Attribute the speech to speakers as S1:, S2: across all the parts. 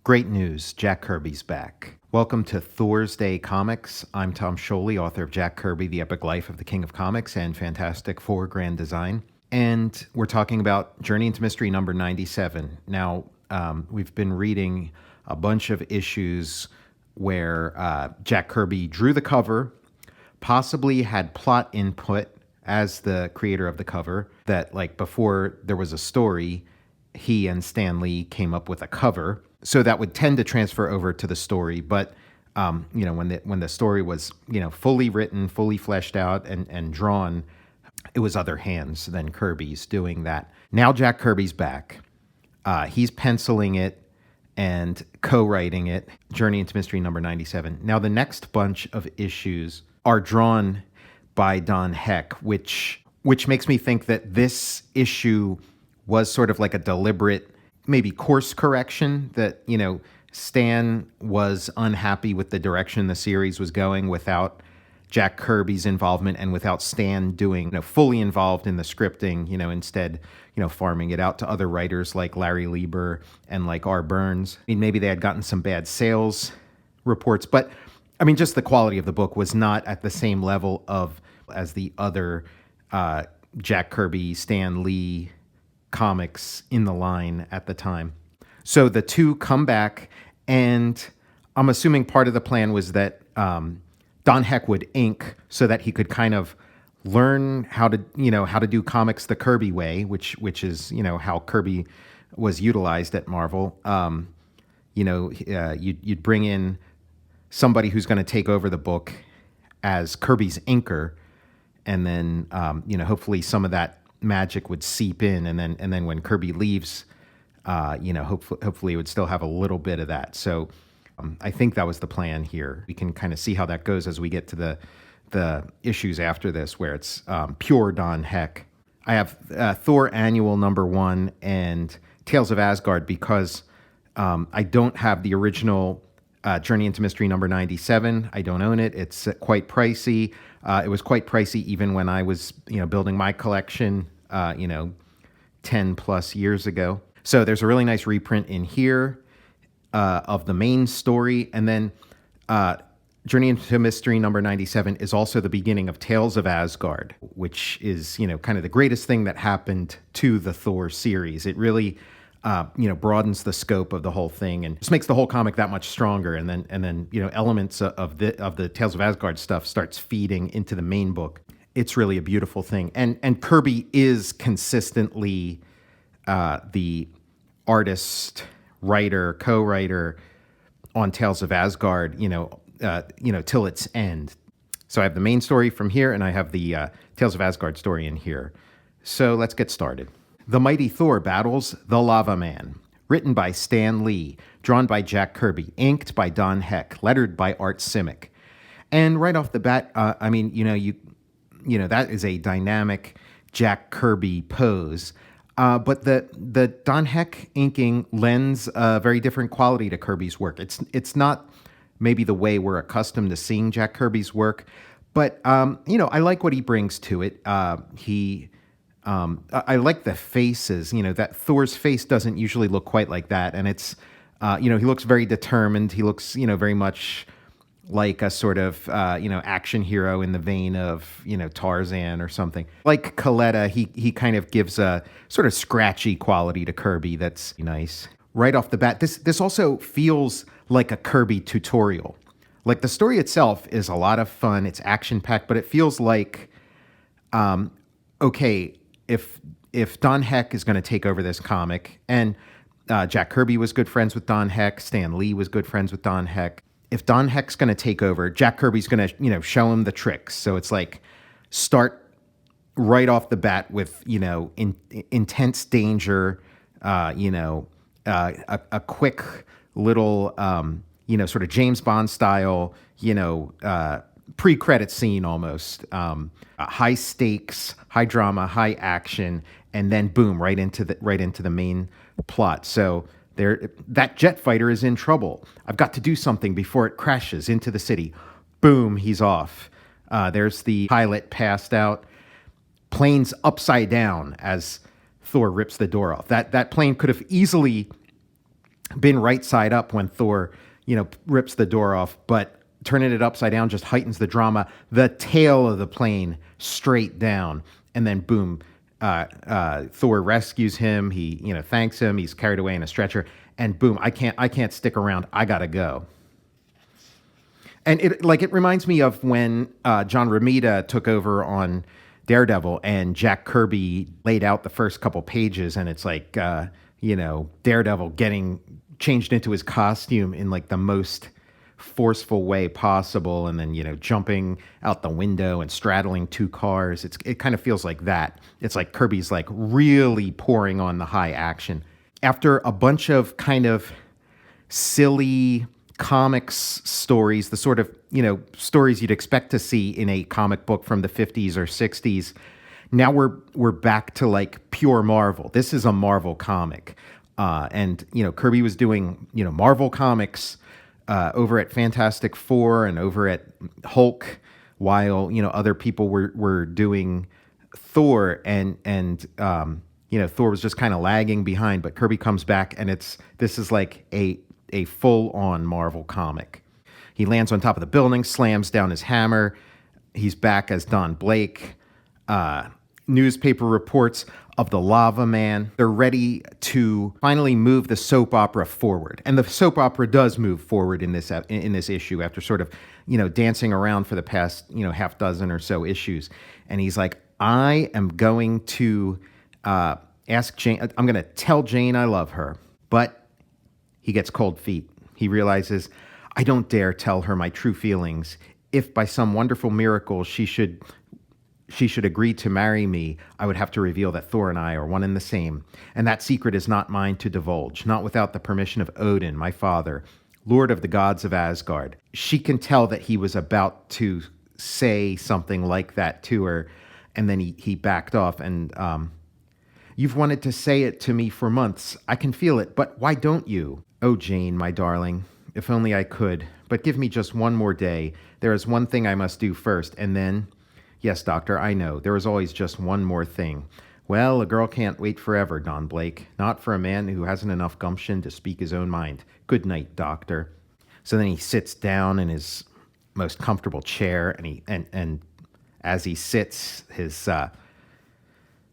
S1: Great news, Jack Kirby's back. Welcome to THORsday Comics. I'm Tom Scioli, author of Jack Kirby, The Epic Life of the King of Comics and Fantastic Four Grand Design. And we're talking about Journey into Mystery number 97. Now, we've been reading a bunch of issues where Jack Kirby drew the cover, possibly had plot input as the creator of the cover, that like before there was a story, he and Stan Lee came up with a cover. So that would tend to transfer over to the story. But, when the story was, fully written, fully fleshed out and drawn, it was other hands than Kirby's doing that. Now Jack Kirby's back. He's penciling it and co-writing it, Journey into Mystery number 97. Now the next bunch of issues are drawn by Don Heck, which makes me think that this issue was sort of like a deliberate, maybe course correction, that, Stan was unhappy with the direction the series was going without Jack Kirby's involvement and without Stan doing, fully involved in the scripting, instead, farming it out to other writers like Larry Lieber and like R. Burns. I mean, maybe they had gotten some bad sales reports, but I mean, just the quality of the book was not at the same level as the other Jack Kirby, Stan Lee comics in the line at the time. So the two come back, and I'm assuming part of the plan was that Don Heck would ink so that he could kind of learn how to do comics the Kirby way, which is, how Kirby was utilized at Marvel. You'd bring in somebody who's going to take over the book as Kirby's inker, and then hopefully some of that magic would seep in, and then when Kirby leaves, hopefully it would still have a little bit of that. So I think that was the plan here. We can kind of see how that goes as we get to the issues after this, where it's pure Don Heck. I have Thor Annual number 1 and Tales of Asgard because I don't have the original Journey into Mystery number 97. I don't own it. It's quite pricey. It was quite pricey even when I was, building my collection, 10 plus years ago. So there's a really nice reprint in here of the main story. And then Journey into Mystery number 97 is also the beginning of Tales of Asgard, which is, kind of the greatest thing that happened to the Thor series. It really, broadens the scope of the whole thing and just makes the whole comic that much stronger. And then elements of the Tales of Asgard stuff starts feeding into the main book. It's really a beautiful thing. And Kirby is consistently the artist, writer, co-writer on Tales of Asgard, till its end. So I have the main story from here, and I have the Tales of Asgard story in here. So let's get started. The Mighty Thor battles the Lava Man. Written by Stan Lee, drawn by Jack Kirby, inked by Don Heck, lettered by Art Simic. And right off the bat, that is a dynamic Jack Kirby pose. But the Don Heck inking lends a very different quality to Kirby's work. It's not maybe the way we're accustomed to seeing Jack Kirby's work, but I like what he brings to it. I like the faces. That Thor's face doesn't usually look quite like that, and it's he looks very determined. He looks very much like a sort of action hero in the vein of Tarzan or something. Like Coletta, he kind of gives a sort of scratchy quality to Kirby that's nice. Right off the bat, this also feels like a Kirby tutorial. Like the story itself is a lot of fun. It's action-packed, but it feels like, okay, if Don Heck is going to take over this comic, and Jack Kirby was good friends with Don Heck, Stan Lee was good friends with Don Heck. If Don Heck's going to take over, Jack Kirby's going to, show him the tricks. So it's like start right off the bat with, intense danger, a quick little, sort of James Bond style, pre-credit scene almost. High stakes, high drama, high action, and then boom, right into the main plot. So that jet fighter is in trouble. I've got to do something before it crashes into the city. Boom, he's off. There's the pilot passed out. Plane's upside down as Thor rips the door off. That plane could have easily been right side up when Thor, rips the door off, but turning it upside down just heightens the drama. The tail of the plane straight down, and then boom, Thor rescues him. He, thanks him. He's carried away in a stretcher, and boom, I can't stick around. I gotta go. And it reminds me of when John Romita took over on Daredevil, and Jack Kirby laid out the first couple pages, and it's like, Daredevil getting changed into his costume in like the most forceful way possible, and then jumping out the window and straddling two cars. It kind of feels like that. It's like Kirby's like really pouring on the high action after a bunch of kind of silly comics stories, the sort of stories you'd expect to see in a comic book from the 50s or 60s. Now we're back to like pure Marvel. This is a Marvel comic, and Kirby was doing Marvel comics over at Fantastic Four and over at Hulk, while other people were doing Thor, and Thor was just kind of lagging behind. But Kirby comes back, and this is like a full-on Marvel comic. He lands on top of the building, slams down his hammer. He's back as Don Blake. Newspaper reports of the Lava Man. They're ready to finally move the soap opera forward. And the soap opera does move forward in this issue after sort of, dancing around for the past, half dozen or so issues. And he's like, I am going to ask Jane, I'm going to tell Jane I love her. But he gets cold feet. He realizes, I don't dare tell her my true feelings. If by some wonderful miracle she should agree to marry me, I would have to reveal that Thor and I are one and the same. And that secret is not mine to divulge, not without the permission of Odin, my father, Lord of the gods of Asgard. She can tell that he was about to say something like that to her, and then he backed off. And you've wanted to say it to me for months. I can feel it, but why don't you? Oh, Jane, my darling, if only I could. But give me just one more day. There is one thing I must do first, and then... Yes, doctor, I know. There is always just one more thing. Well, a girl can't wait forever, Don Blake. Not for a man who hasn't enough gumption to speak his own mind. Good night, doctor. So then he sits down in his most comfortable chair, and as he sits, his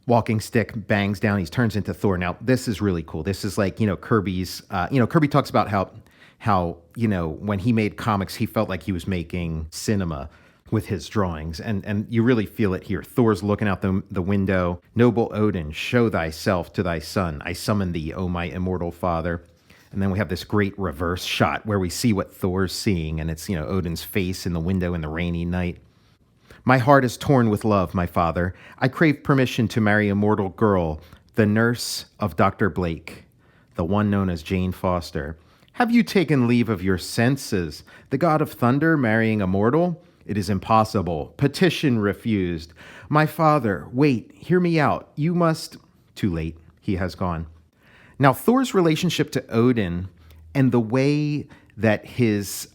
S1: walking stick bangs down. He turns into Thor. Now, this is really cool. This is like, Kirby's... Kirby talks about how when he made comics, he felt like he was making cinema with his drawings, and you really feel it here. Thor's looking out the window. Noble Odin, show thyself to thy son. I summon thee, O my immortal father. And then we have this great reverse shot where we see what Thor's seeing, and it's Odin's face in the window in the rainy night. My heart is torn with love, my father. I crave permission to marry a mortal girl, the nurse of Dr. Blake, the one known as Jane Foster. Have you taken leave of your senses? The god of thunder marrying a mortal? It is impossible. Petition refused. My father, wait, hear me out. You must... Too late. He has gone. Now, Thor's relationship to Odin and the way that his,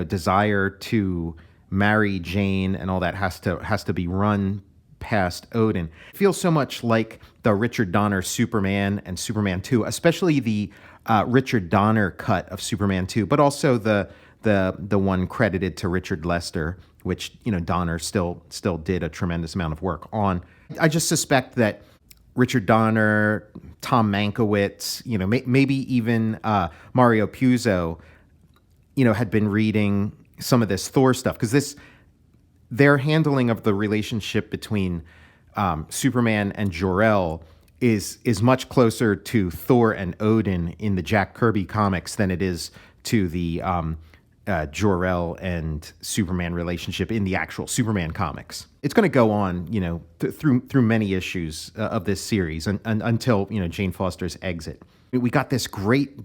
S1: desire to marry Jane and all that has to be run past Odin feels so much like the Richard Donner Superman and Superman 2, especially the Richard Donner cut of Superman 2, but also the one credited to Richard Lester, which Donner still did a tremendous amount of work on. I just suspect that Richard Donner, Tom Mankiewicz, maybe even Mario Puzo, had been reading some of this Thor stuff, because their handling of the relationship between Superman and Jor-El is much closer to Thor and Odin in the Jack Kirby comics than it is to the Jor-El and Superman relationship in the actual Superman comics. It's going to go on, through many issues of this series until Jane Foster's exit. We got this great,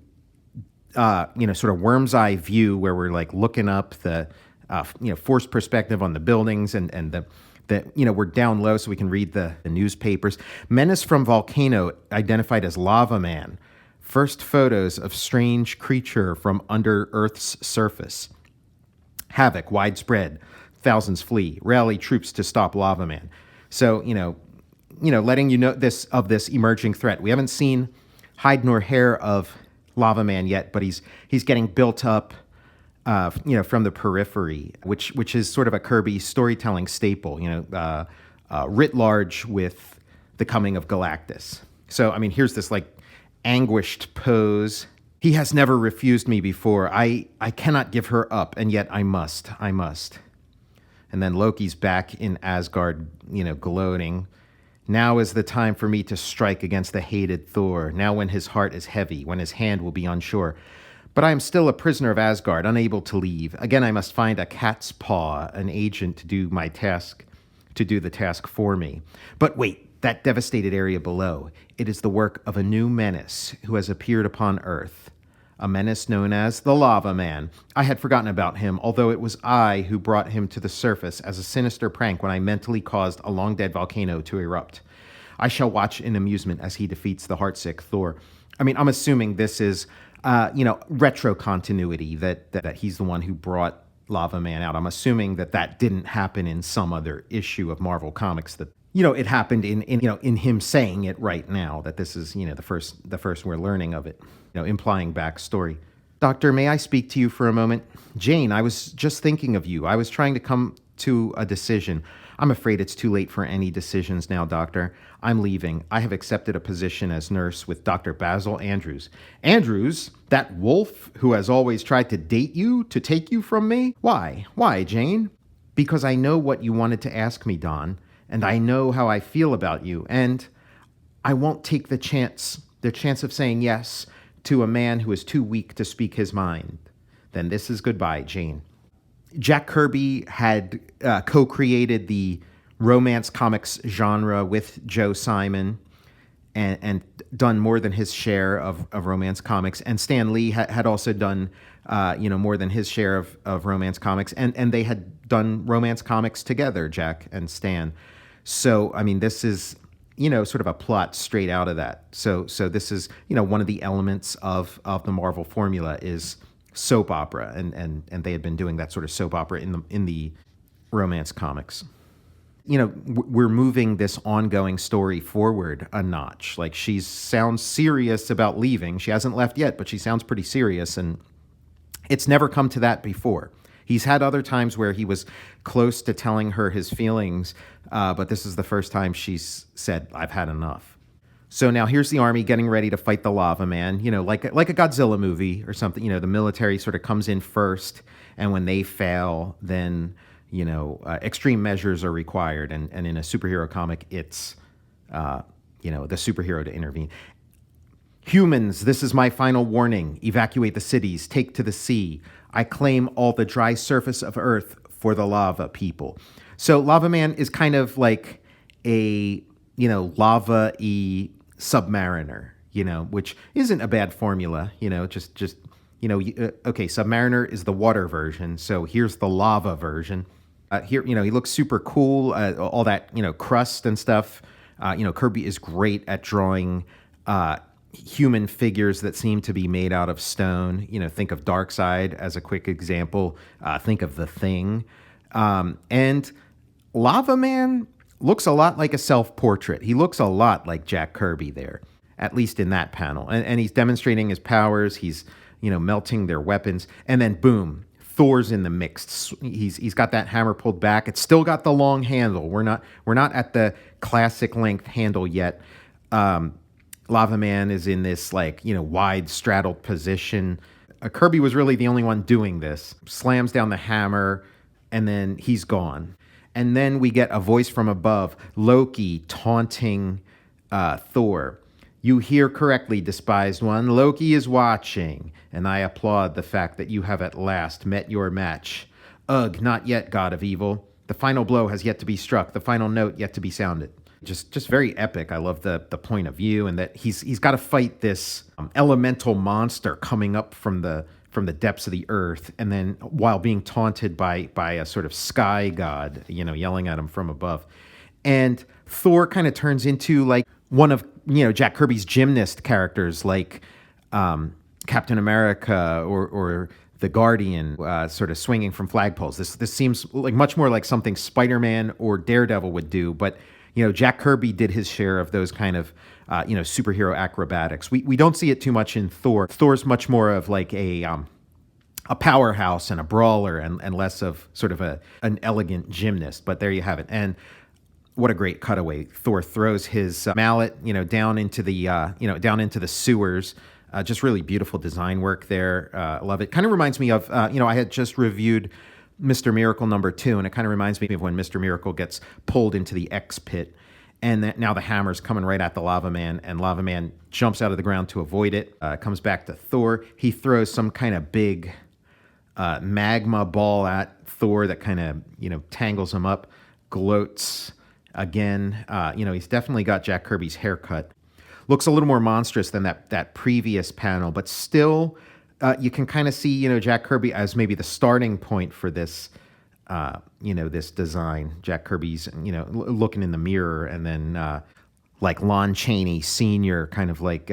S1: sort of worm's eye view where we're like looking up the, forced perspective on the buildings and the we're down low so we can read the newspapers. Menace from volcano identified as Lava Man. First photos of strange creature from under Earth's surface. Havoc widespread. Thousands flee. Rally troops to stop Lava Man. So, letting this emerging threat. We haven't seen hide nor hair of Lava Man yet, but he's getting built up, from the periphery, which is sort of a Kirby storytelling staple, writ large with the coming of Galactus. So, I mean, here's this like anguished pose. He has never refused me before. I cannot give her up, and yet I must. And then Loki's back in Asgard, gloating. Now is the time for me to strike against the hated Thor. Now when his heart is heavy, when his hand will be unsure. But I am still a prisoner of Asgard, unable to leave. Again, I must find a cat's paw, an agent to do the task for me. But wait, that devastated area below. It is the work of a new menace who has appeared upon Earth. A menace known as the Lava Man. I had forgotten about him, although it was I who brought him to the surface as a sinister prank when I mentally caused a long-dead volcano to erupt. I shall watch in amusement as he defeats the heartsick Thor. I mean, I'm assuming this is, retro continuity, that he's the one who brought Lava Man out. I'm assuming that didn't happen in some other issue of Marvel Comics, that it happened in him saying it right now, that this is, the first we're learning of it, implying backstory. Doctor, may I speak to you for a moment? Jane, I was just thinking of you. I was trying to come to a decision. I'm afraid it's too late for any decisions now, Doctor. I'm leaving. I have accepted a position as nurse with Dr. Basil Andrews. Andrews? That wolf who has always tried to date you, to take you from me? Why? Why, Jane? Because I know what you wanted to ask me, Don. And I know how I feel about you, and I won't take the chance of saying yes to a man who is too weak to speak his mind. Then this is goodbye, Jane. Jack Kirby had co-created the romance comics genre with Joe Simon and done more than his share of romance comics. And Stan Lee had also done more than his share of romance comics. And they had done romance comics together, Jack and Stan. So, I mean, this is, sort of a plot straight out of that. So this is, one of the elements of the Marvel formula is soap opera, and they had been doing that sort of soap opera in the romance comics. We're moving this ongoing story forward a notch. Like, she sounds serious about leaving. She hasn't left yet, but she sounds pretty serious, and it's never come to that before. He's had other times where he was close to telling her his feelings, but this is the first time she's said, I've had enough. So now here's the army getting ready to fight the Lava Man, like a Godzilla movie or something. The military sort of comes in first, and when they fail, then, extreme measures are required. And in a superhero comic, it's, the superhero to intervene. Humans, this is my final warning. Evacuate the cities, take to the sea. I claim all the dry surface of Earth for the lava people. So Lava Man is kind of like a, lava-y submariner, which isn't a bad formula, okay, Submariner is the water version, so here's the lava version. Here, he looks super cool, all that, crust and stuff. Kirby is great at drawing human figures that seem to be made out of stone. Think of Darkseid as a quick example. Think of The Thing. And Lava Man looks a lot like a self-portrait. He looks a lot like Jack Kirby there, at least in that panel. And he's demonstrating his powers. He's, melting their weapons. And then, boom, Thor's in the mix. He's got that hammer pulled back. It's still got the long handle. We're not at the classic length handle yet. Lava Man is in this wide straddled position. Kirby was really the only one doing this. Slams down the hammer, and then he's gone. And then we get a voice from above, Loki taunting Thor. You hear correctly, despised one. Loki is watching, and I applaud the fact that you have at last met your match. Ugh, not yet, god of evil. The final blow has yet to be struck, the final note yet to be sounded. Just very epic. I love the point of view, and that he's got to fight this elemental monster coming up from the depths of the earth, and then while being taunted by a sort of sky god, yelling at him from above. And Thor kind of turns into like one of Jack Kirby's gymnast characters, like Captain America or the Guardian, sort of swinging from flagpoles. This seems like much more like something Spider-Man or Daredevil would do, but Jack Kirby did his share of those kind of superhero acrobatics. We don't see it too much in Thor. Thor's much more of like a powerhouse and a brawler, and less of sort of an elegant gymnast. But there you have it. And what a great cutaway! Thor throws his mallet, down into the sewers. Just really beautiful design work there. I love it. Kind of reminds me of, I had just reviewed Mr. Miracle #2, and it kind of reminds me of when Mr. Miracle gets pulled into the X pit, and that now the hammer's coming right at the Lava Man, and Lava Man jumps out of the ground to avoid it. Comes back to Thor. He throws some kind of big magma ball at Thor that kind of, tangles him up, gloats again. He's definitely got Jack Kirby's haircut. Looks a little more monstrous than that previous panel, but still, you can kind of see, Jack Kirby as maybe the starting point for this, this design. Jack Kirby's, looking in the mirror, and then like Lon Chaney Sr., kind of like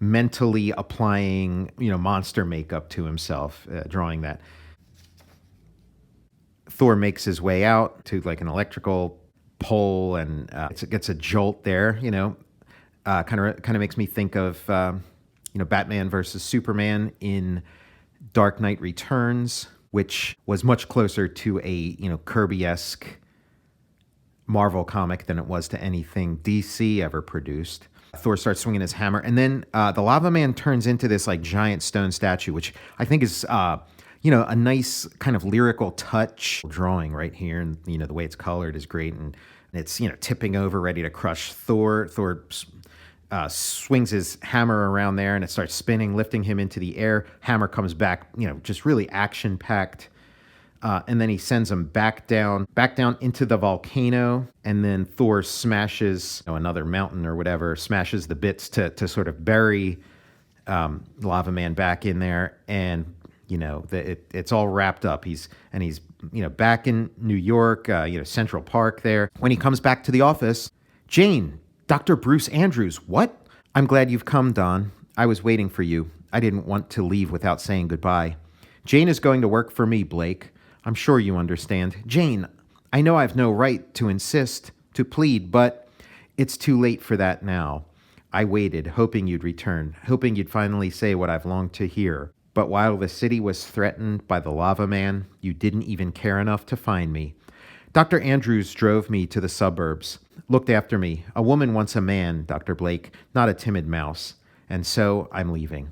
S1: mentally applying, monster makeup to himself, drawing that. Thor makes his way out to like an electrical pole, and it gets a jolt there, kind of makes me think of Batman versus Superman in Dark Knight Returns, which was much closer to a Kirby-esque Marvel comic than it was to anything DC ever produced. Thor starts swinging his hammer, and then the Lava Man turns into this like giant stone statue, which I think is a nice kind of lyrical touch drawing right here, and the way it's colored is great, and it's tipping over, ready to crush Thor. Thor swings his hammer around there, and it starts spinning, lifting him into the air. Hammer comes back, just really action-packed. And then he sends him back down into the volcano. And then Thor smashes another mountain or whatever, smashes the bits to sort of bury Lava Man back in there. And, it's all wrapped up. He's back in New York, Central Park there. When he comes back to the office, Jane, Dr. Bruce Andrews, what? I'm glad you've come, Don. I was waiting for you. I didn't want to leave without saying goodbye. Jane is going to work for me, Blake. I'm sure you understand. Jane, I know I've no right to insist, to plead, but it's too late for that now. I waited, hoping you'd return, hoping you'd finally say what I've longed to hear. But while the city was threatened by the Lava Man, you didn't even care enough to find me. Dr. Andrews drove me to the suburbs, looked after me. A woman wants a man, Dr. Blake, not a timid mouse. And so I'm leaving.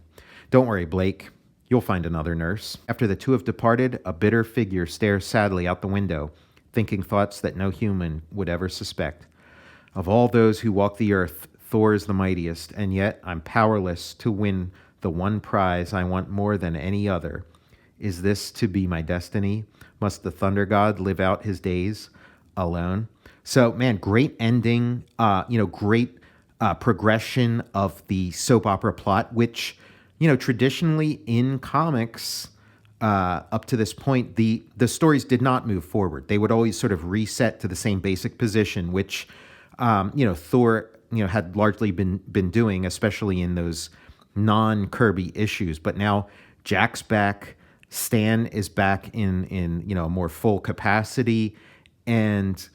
S1: Don't worry, Blake. You'll find another nurse. After the two have departed, a bitter figure stares sadly out the window, thinking thoughts that no human would ever suspect. Of all those who walk the earth, Thor is the mightiest, and yet I'm powerless to win the one prize I want more than any other. Is this to be my destiny? Must the Thunder God live out his days alone? So, man, great ending, great progression of the soap opera plot, which, traditionally in comics, up to this point, the stories did not move forward. They would always sort of reset to the same basic position, which, Thor, had largely been doing, especially in those non-Kirby issues. But now Jack's back, Stan is back in a more full capacity, and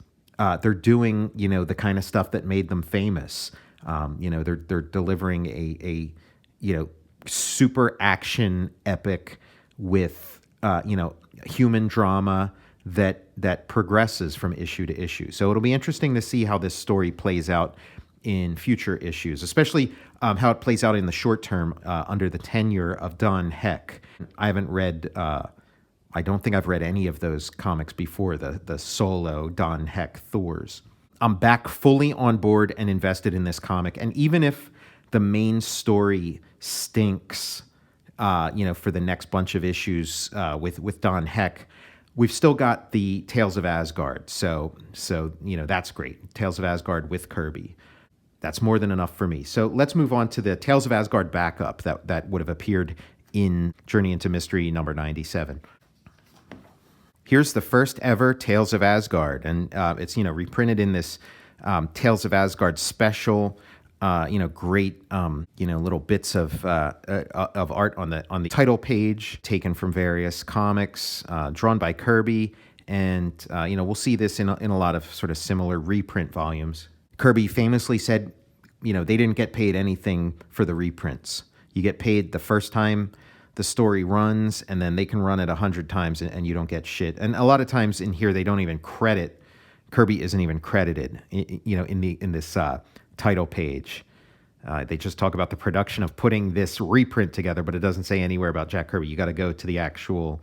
S1: they're doing, the kind of stuff that made them famous. They're delivering a super action epic with, human drama that progresses from issue to issue. So it'll be interesting to see how this story plays out in future issues, especially how it plays out in the short term under the tenure of Don Heck. I haven't read, I don't think I've read any of those comics before, the solo Don Heck Thors. I'm back fully on board and invested in this comic. And even if the main story stinks, for the next bunch of issues with Don Heck, we've still got the Tales of Asgard. So that's great. Tales of Asgard with Kirby. That's more than enough for me. So let's move on to the Tales of Asgard backup that would have appeared in Journey into Mystery number 97. Here's the first ever Tales of Asgard, and it's reprinted in this Tales of Asgard special. Great little bits of art on the title page, taken from various comics, drawn by Kirby, and we'll see this in a lot of sort of similar reprint volumes. Kirby famously said, they didn't get paid anything for the reprints. You get paid the first time the story runs, and then they can run it 100 times and you don't get shit. And a lot of times in here, they don't even credit, Kirby isn't even credited, in this title page. They just talk about the production of putting this reprint together, but it doesn't say anywhere about Jack Kirby. You got to go to the actual,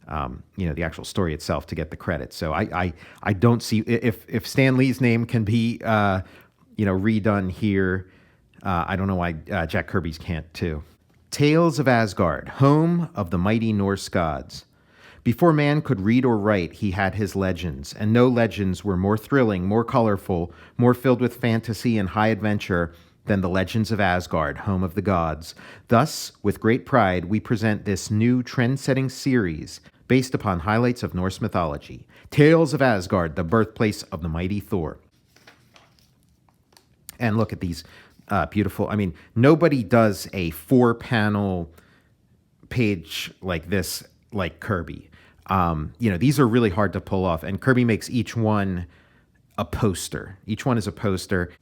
S1: the actual story itself to get the credit. So I don't see if Stan Lee's name can be, redone here. I don't know why Jack Kirby's can't too. Tales of Asgard, home of the mighty Norse gods. Before man could read or write, he had his legends, and no legends were more thrilling, more colorful, more filled with fantasy and high adventure than the legends of Asgard, home of the gods. Thus, with great pride, we present this new trend-setting series based upon highlights of Norse mythology. Tales of Asgard, the birthplace of the mighty Thor. And look at these beautiful, nobody does a 4-panel page like this like Kirby. These are really hard to pull off, and Kirby makes each one a poster. Each one is a poster.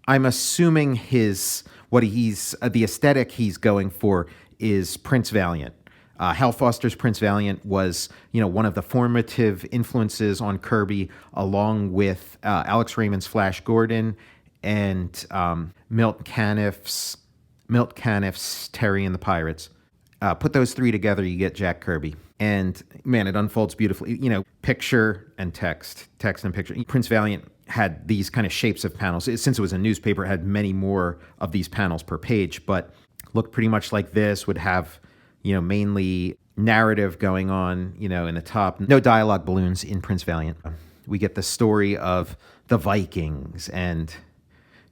S1: I'm assuming the aesthetic he's going for is Prince Valiant. Hal Foster's Prince Valiant was, one of the formative influences on Kirby, along with Alex Raymond's Flash Gordon and Milt Caniff's Terry and the Pirates. Put those three together, you get Jack Kirby. And man, it unfolds beautifully. Picture and text and picture. Prince Valiant had these kind of shapes of panels. Since it was a newspaper, it had many more of these panels per page, but looked pretty much like this, would have, mainly narrative going on, in the top. No dialogue balloons in Prince Valiant. We get the story of the Vikings and...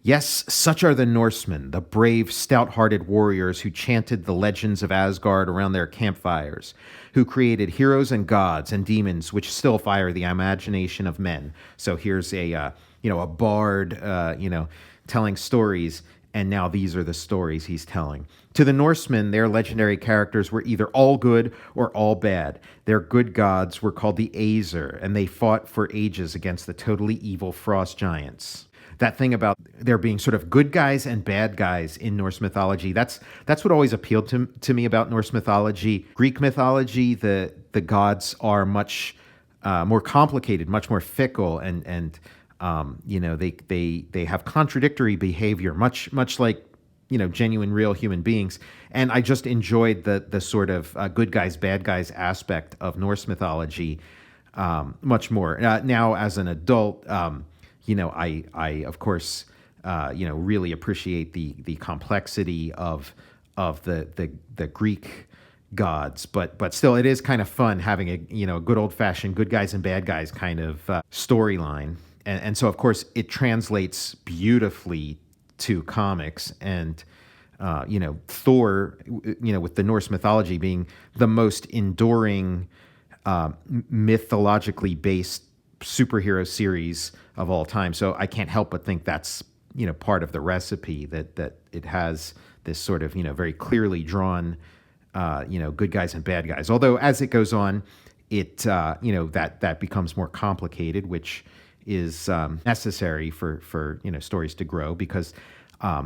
S1: Yes, such are the Norsemen, the brave, stout-hearted warriors who chanted the legends of Asgard around their campfires, who created heroes and gods and demons which still fire the imagination of men. So here's a bard, telling stories, and now these are the stories he's telling. To the Norsemen, their legendary characters were either all good or all bad. Their good gods were called the Aesir, and they fought for ages against the totally evil frost giants. That thing about there being sort of good guys and bad guys in Norse mythology, that's what always appealed to me about Norse mythology. Greek mythology, the gods are much more complicated, much more fickle, and they have contradictory behavior, much like genuine, real human beings. And I just enjoyed the sort of good guys, bad guys aspect of Norse mythology much more. Now, as an adult, I of course, really appreciate the complexity of the Greek gods, but still, it is kind of fun having a good old fashioned good guys and bad guys kind of storyline, and so of course it translates beautifully to comics, and Thor, with the Norse mythology being the most enduring, mythologically based superhero series of all time. So I can't help but think that's, part of the recipe, that it has this sort of, very clearly drawn, good guys and bad guys. Although as it goes on, it, that becomes more complicated, which is necessary for stories to grow, because,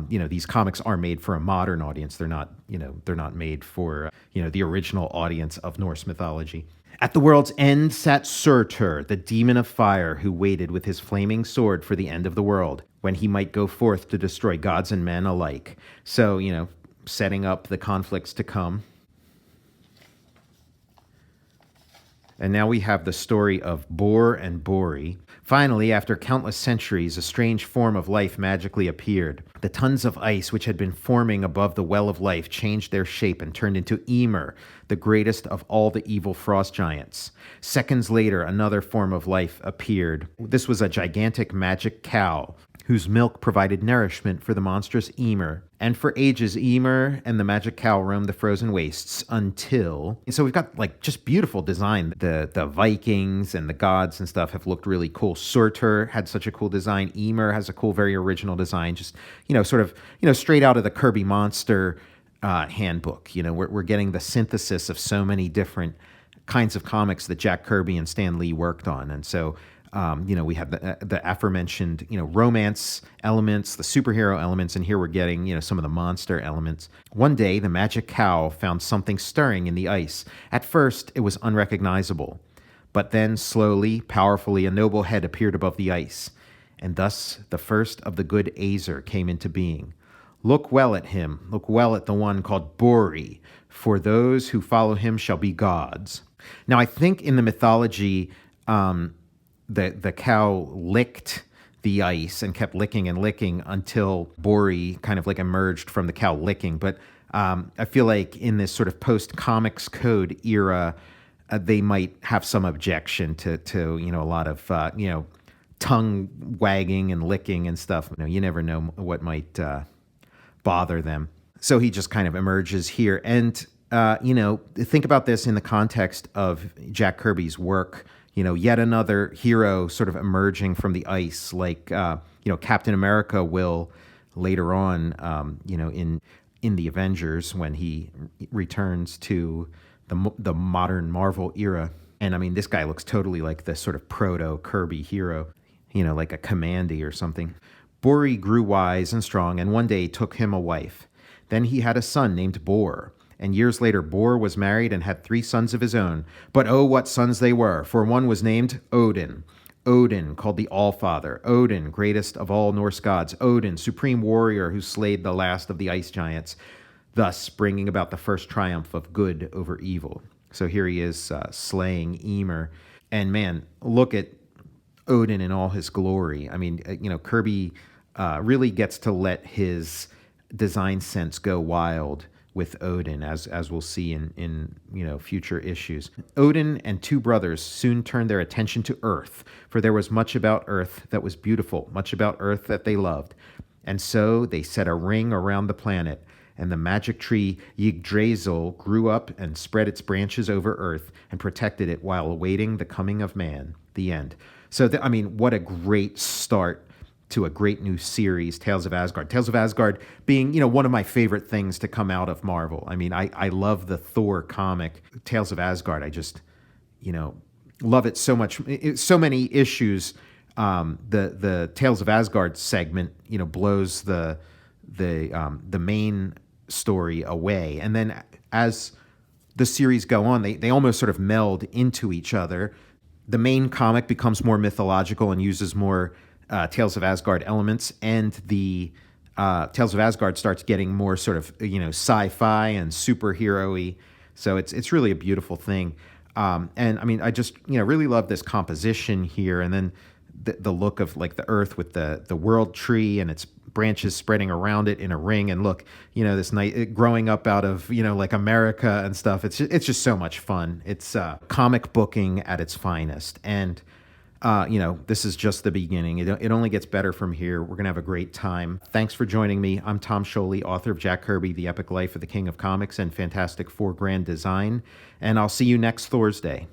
S1: these comics are made for a modern audience. They're not made for, the original audience of Norse mythology. At the world's end sat Surtur, the demon of fire, who waited with his flaming sword for the end of the world, when he might go forth to destroy gods and men alike. So, setting up the conflicts to come. And now we have the story of Bor and Bori. Finally, after countless centuries, a strange form of life magically appeared. The tons of ice which had been forming above the well of life changed their shape and turned into Ymir, the greatest of all the evil frost giants. Seconds later, another form of life appeared. This was a gigantic magic cow, whose milk provided nourishment for the monstrous Ymir. And for ages, Ymir and the magic cow roamed the frozen wastes until... So we've got, just beautiful design. The Vikings and the gods and stuff have looked really cool. Surtur had such a cool design. Ymir has a cool, very original design. Just, straight out of the Kirby Monster handbook. We're getting the synthesis of so many different kinds of comics that Jack Kirby and Stan Lee worked on. And so We have the aforementioned, romance elements, the superhero elements, and here we're getting, some of the monster elements. One day, the magic cow found something stirring in the ice. At first, it was unrecognizable, but then slowly, powerfully, a noble head appeared above the ice, and thus the first of the good Aesir came into being. Look well at him, look well at the one called Bori, for those who follow him shall be gods. Now, I think in the mythology, the cow licked the ice and kept licking and licking until Bori kind of like emerged from the cow licking. But I feel like in this sort of post-comics code era, they might have some objection to a lot of tongue wagging and licking and stuff. You never know what might bother them. So he just kind of emerges here. And, think about this in the context of Jack Kirby's work, yet another hero sort of emerging from the ice, like, Captain America will later on, in the Avengers when he returns to the modern Marvel era. And I mean, this guy looks totally like the sort of proto Kirby hero, like a Commandy or something. Bori grew wise and strong, and one day took him a wife. Then he had a son named Bor, and years later Bor was married and had 3 sons of his own. But oh, what sons they were, for one was named Odin. Odin, called the All-Father. Odin, greatest of all Norse gods. Odin, supreme warrior who slayed the last of the ice giants, thus bringing about the first triumph of good over evil. So here he is slaying Ymir. And man, look at Odin in all his glory. I mean, Kirby really gets to let his design sense go wild with Odin, as we'll see in future issues. Odin and 2 brothers soon turned their attention to Earth, for there was much about Earth that was beautiful, much about Earth that they loved. And so they set a ring around the planet, and the magic tree Yggdrasil grew up and spread its branches over Earth and protected it while awaiting the coming of man. The end. So, what a great start to a great new series, Tales of Asgard. Tales of Asgard being, one of my favorite things to come out of Marvel. I mean, I love the Thor comic. Tales of Asgard, I just, love it so much. So many issues. The Tales of Asgard segment, blows the main story away. And then as the series go on, they almost sort of meld into each other. The main comic becomes more mythological and uses more Tales of Asgard elements, and the Tales of Asgard starts getting more sort of sci-fi and superhero-y. So it's really a beautiful thing. And I mean, I just really love this composition here, and then the look of like the Earth with the world tree and its branches spreading around it in a ring, and look, this night growing up out of like America and stuff. It's just so much fun. It's comic booking at its finest, and this is just the beginning. It only gets better from here. We're gonna have a great time. Thanks for joining me. I'm Tom Scioli, author of Jack Kirby, The Epic Life of the King of Comics and Fantastic Four Grand Design, and I'll see you next THORsday.